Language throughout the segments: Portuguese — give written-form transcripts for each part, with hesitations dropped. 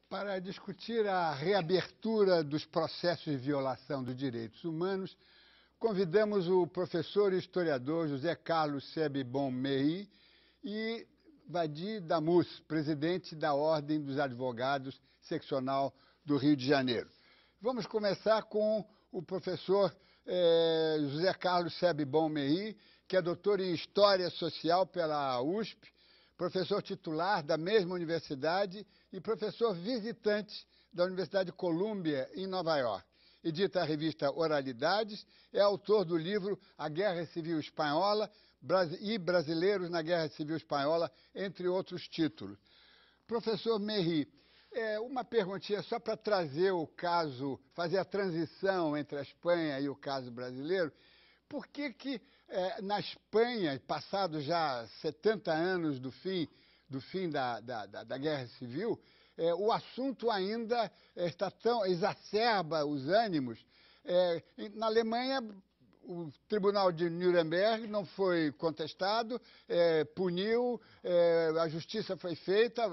Para discutir a reabertura dos processos de violação dos direitos humanos, convidamos o professor e historiador José Carlos Sebibon Meï e Vadi Damus, presidente da Ordem dos Advogados Seccional do Rio de Janeiro. Vamos começar com o professor José Carlos Sebibon Meï, que é doutor em História Social pela USP, professor titular da mesma universidade e professor visitante da Universidade de Colômbia, em Nova York. Edita a revista Oralidades, é autor do livro A Guerra Civil Espanhola e Brasileiros na Guerra Civil Espanhola, entre outros títulos. Professor Meï, uma perguntinha só para trazer o caso, fazer a transição entre a Espanha e o caso brasileiro. Por que na Espanha, passados já 70 anos do fim da Guerra Civil, o assunto ainda está exacerba os ânimos? Na Alemanha, o Tribunal de Nuremberg não foi contestado, puniu, a justiça foi feita.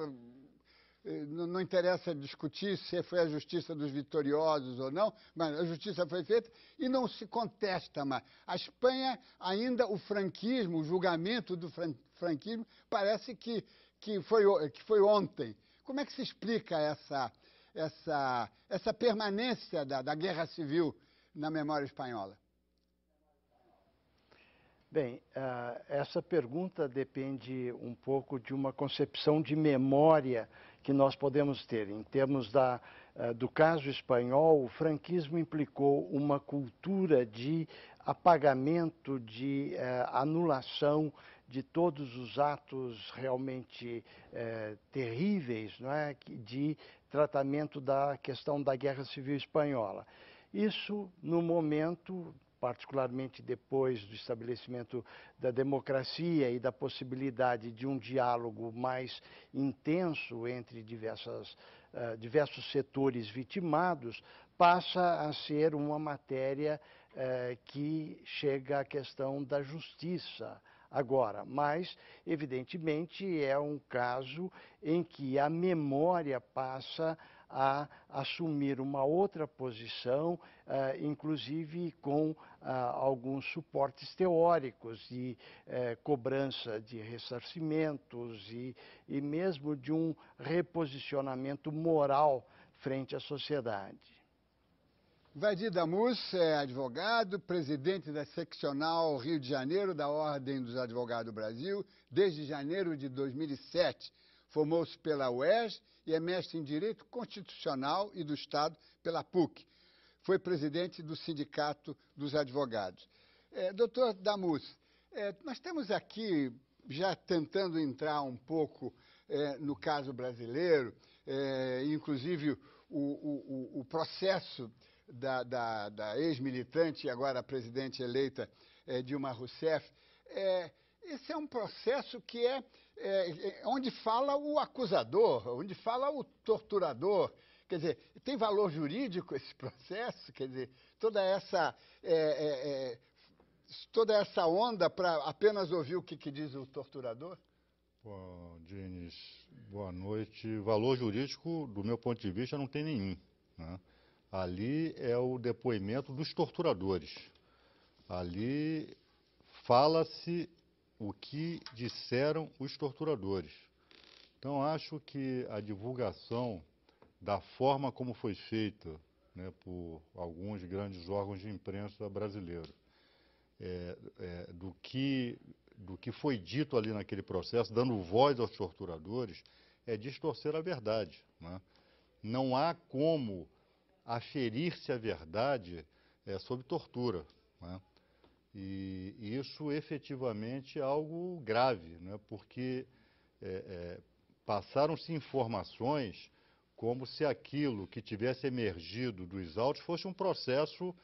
Não interessa discutir se foi a justiça dos vitoriosos ou não, mas a justiça foi feita e não se contesta mais. A Espanha, ainda o franquismo, o julgamento do franquismo, parece que foi ontem. Como é que se explica essa permanência da guerra civil na memória espanhola? Bem, essa pergunta depende um pouco de uma concepção de memória que nós podemos ter. Em termos do caso espanhol, o franquismo implicou uma cultura de apagamento, de anulação de todos os atos realmente terríveis, não é? De tratamento da questão da Guerra Civil Espanhola. Isso, no momento, particularmente depois do estabelecimento da democracia e da possibilidade de um diálogo mais intenso entre diversos setores vitimados, passa a ser uma matéria que chega à questão da justiça agora. Mas, evidentemente, é um caso em que a memória passa a assumir uma outra posição, inclusive com alguns suportes teóricos de cobrança de ressarcimentos e mesmo de um reposicionamento moral frente à sociedade. Vadi Damus é advogado, presidente da Seccional Rio de Janeiro da Ordem dos Advogados do Brasil desde janeiro de 2007. Formou-se pela UERJ e é mestre em Direito Constitucional e do Estado pela PUC. Foi presidente do Sindicato dos Advogados. Doutor Damus, nós temos aqui, já tentando entrar um pouco no caso brasileiro, inclusive o processo da ex-militante e agora presidente eleita Dilma Rousseff. Esse é um processo que onde fala o acusador, onde fala o torturador. Quer dizer, tem valor jurídico esse processo? Quer dizer, toda essa onda para apenas ouvir o que diz o torturador? Bom, Diniz, boa noite. Valor jurídico, do meu ponto de vista, não tem nenhum, né? Ali é o depoimento dos torturadores. Ali fala-se o que disseram os torturadores. Então, acho que a divulgação da forma como foi feita, né, por alguns grandes órgãos de imprensa brasileiros, do que foi dito ali naquele processo, dando voz aos torturadores, é distorcer a verdade, né? Não há como aferir-se a verdade sob tortura, né? E isso efetivamente é algo grave, né? Porque passaram-se informações como se aquilo que tivesse emergido dos autos fosse um processo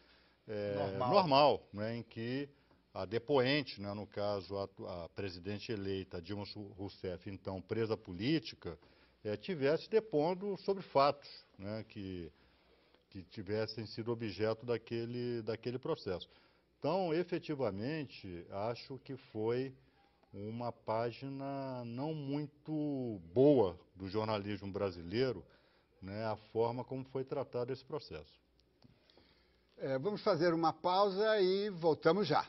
normal, né? Em que a depoente, né, no caso a presidente eleita Dilma Rousseff, então presa política, tivesse depondo sobre fatos, né, que tivessem sido objeto daquele processo. Então, efetivamente, acho que foi uma página não muito boa do jornalismo brasileiro né, a forma como foi tratado esse processo. Vamos fazer uma pausa e voltamos já.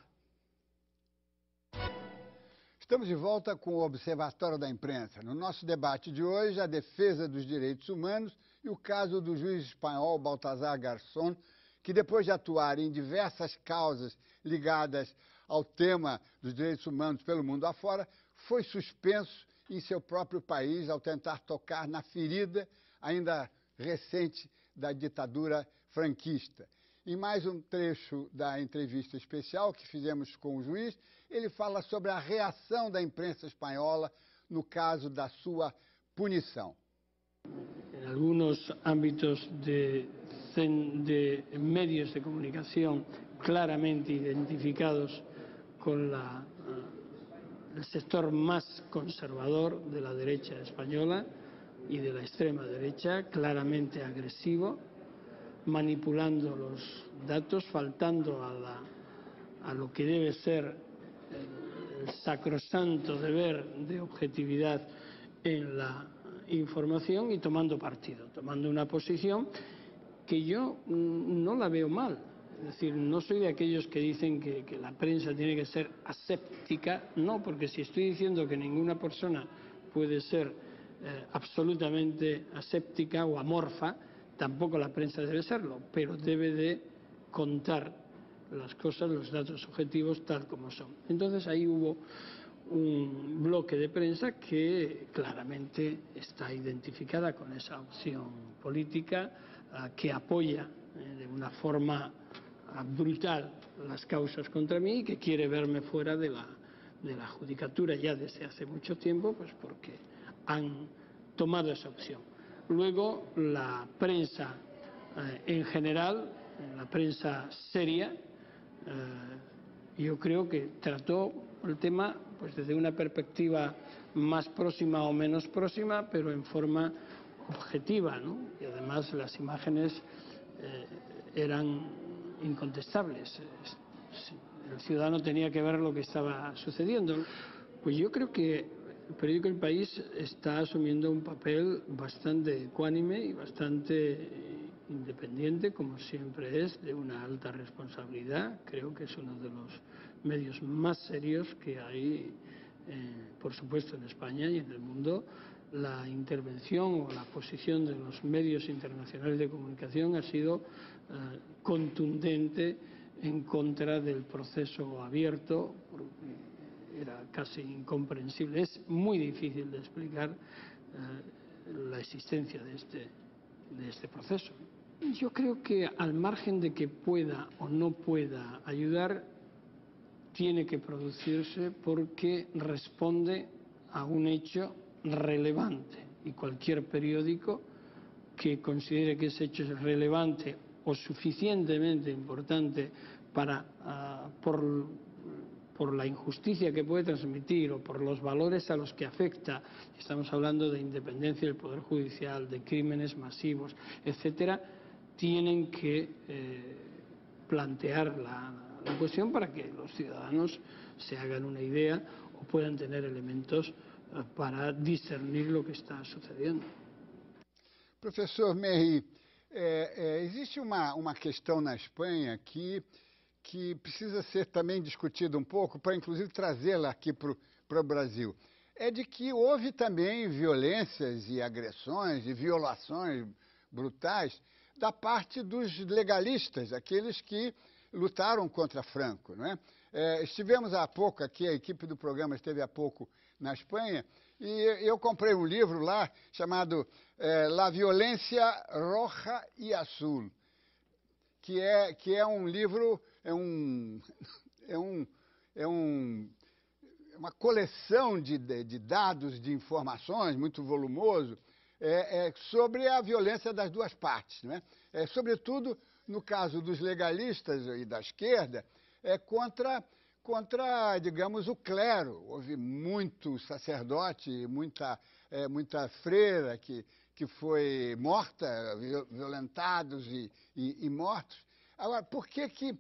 Estamos de volta com o Observatório da Imprensa. No nosso debate de hoje, a defesa dos direitos humanos e o caso do juiz espanhol Baltasar Garzón, que depois de atuar em diversas causas ligadas ao tema dos direitos humanos pelo mundo afora, foi suspenso em seu próprio país ao tentar tocar na ferida ainda recente da ditadura franquista. Em mais um trecho da entrevista especial que fizemos com o juiz, ele fala sobre a reação da imprensa espanhola no caso da sua punição. En algunos ámbitos de medios de comunicación claramente identificados con el sector más conservador de la derecha española y de la extrema derecha, claramente agresivo, manipulando los datos, faltando a lo que debe ser el sacrosanto deber de objetividad en la información y tomando partido, tomando una posición que yo no la veo mal. Es decir, no soy de aquellos que dicen que la prensa tiene que ser aséptica, no, porque si estoy diciendo que ninguna persona puede ser absolutamente aséptica o amorfa, tampoco la prensa debe serlo, pero debe de contar las cosas, los datos objetivos tal como son. Entonces ahí hubo un bloque de prensa que claramente está identificada con esa opción política que apoya de una forma brutal las causas contra mí y que quiere verme fuera de la judicatura ya desde hace mucho tiempo, pues porque han tomado esa opción. Luego la prensa en general, la prensa seria, yo creo que trató el tema pues desde una perspectiva más próxima o menos próxima, pero en forma objetiva, ¿no? Y además las imágenes eran incontestables. El ciudadano tenía que ver lo que estaba sucediendo. Pues yo creo que el periódico El País está asumiendo un papel bastante ecuánime y bastante independiente, como siempre es, de una alta responsabilidad. Creo que es uno de los medios más serios que hay, por supuesto, en España y en el mundo. La intervención o la posición de los medios internacionales de comunicación ha sido contundente en contra del proceso abierto, porque era casi incomprensible. Es muy difícil de explicar la existencia de este proceso. Yo creo que al margen de que pueda o no pueda ayudar, tiene que producirse porque responde a un hecho relevante, y cualquier periódico que considere que ese hecho es relevante o suficientemente importante por la injusticia que puede transmitir o por los valores a los que afecta, estamos hablando de independencia del Poder Judicial, de crímenes masivos, etcétera, tienen que plantear la cuestión para que los ciudadanos se hagan una idea o puedan tener elementos para discernir lo que está sucediendo. Professor Merri, existe uma questão na Espanha que precisa ser também discutida um pouco, para inclusive trazê-la aqui para o Brasil. É de que houve também violências e agressões e violações brutais da parte dos legalistas, aqueles que lutaram contra Franco, não é? Estivemos há pouco aqui, a equipe do programa esteve há pouco na Espanha, e eu comprei um livro lá chamado La Violência Roja e Azul, que é um livro, uma coleção de dados, de informações, muito volumoso, sobre a violência das duas partes, não é? Sobretudo, no caso dos legalistas e da esquerda, contra, digamos, o clero. Houve muito sacerdote, muita freira que foi morta, violentados e mortos. Agora, por que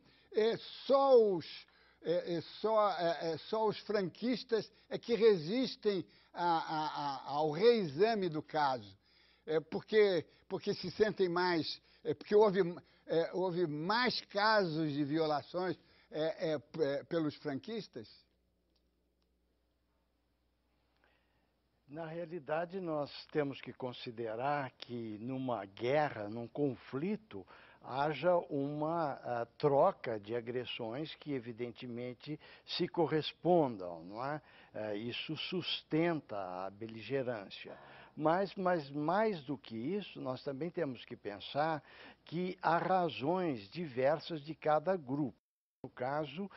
só os franquistas é que resistem ao reexame do caso? porque se sentem mais... porque houve mais casos de violações pelos franquistas? Na realidade, nós temos que considerar que numa guerra, num conflito, haja uma troca de agressões que, evidentemente, se correspondam, não é? Isso sustenta a beligerância. Mas mais do que isso, nós também temos que pensar que há razões diversas de cada grupo. No caso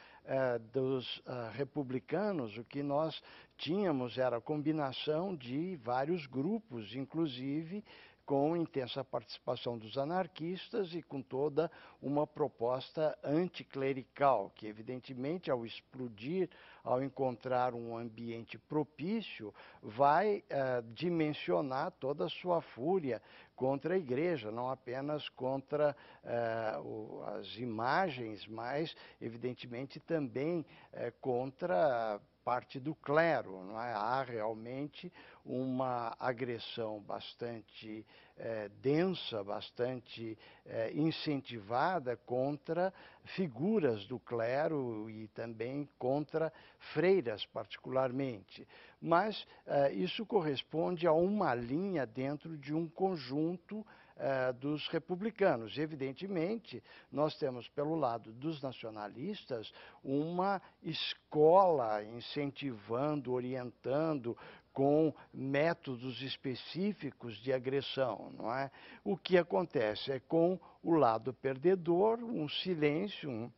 dos republicanos, o que nós tínhamos era a combinação de vários grupos, inclusive com intensa participação dos anarquistas e com toda uma proposta anticlerical, que evidentemente ao explodir, ao encontrar um ambiente propício, vai dimensionar toda a sua fúria contra a igreja, não apenas contra as imagens, mas evidentemente também contra parte do clero, não é? Há realmente uma agressão bastante densa, bastante incentivada contra figuras do clero e também contra freiras, particularmente. Mas isso corresponde a uma linha dentro de um conjunto dos republicanos. Evidentemente, nós temos, pelo lado dos nacionalistas, uma escola incentivando, orientando com métodos específicos de agressão, não é? O que acontece é com o lado perdedor, um silêncio,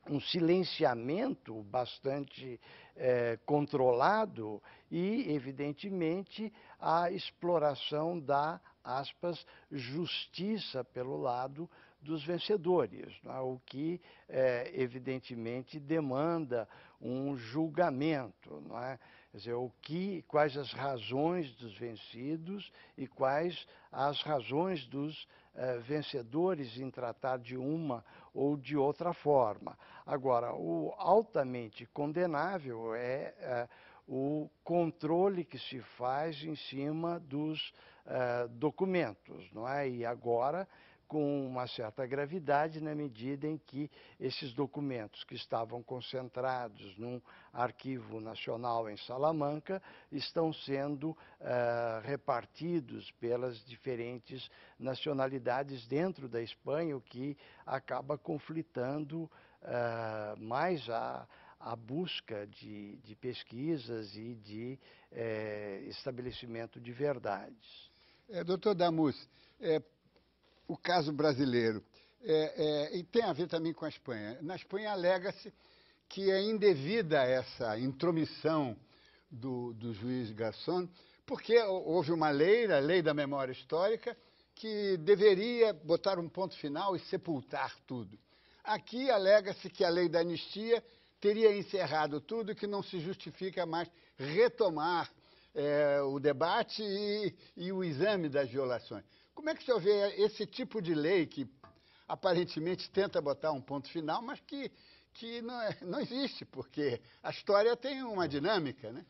um silenciamento bastante controlado e, evidentemente, a exploração da, aspas, justiça pelo lado dos vencedores, não é? O que, evidentemente, demanda um julgamento, não é? Quer dizer, quais as razões dos vencidos e quais as razões dos vencedores em tratar de uma ou de outra forma. Agora, o altamente condenável é o controle que se faz em cima dos documentos, não é? E agora, com uma certa gravidade, na medida em que esses documentos que estavam concentrados num arquivo nacional em Salamanca estão sendo repartidos pelas diferentes nacionalidades dentro da Espanha, o que acaba conflitando mais a busca de pesquisas e de estabelecimento de verdades. Doutor Damus, o caso brasileiro, e tem a ver também com a Espanha. Na Espanha alega-se que é indevida essa intromissão do juiz Garzón, porque houve uma lei, a Lei da Memória Histórica, que deveria botar um ponto final e sepultar tudo. Aqui alega-se que a Lei da Anistia teria encerrado tudo e que não se justifica mais retomar o debate e o exame das violações. Como é que o senhor vê esse tipo de lei que aparentemente tenta botar um ponto final, mas que não existe, porque a história tem uma dinâmica, né?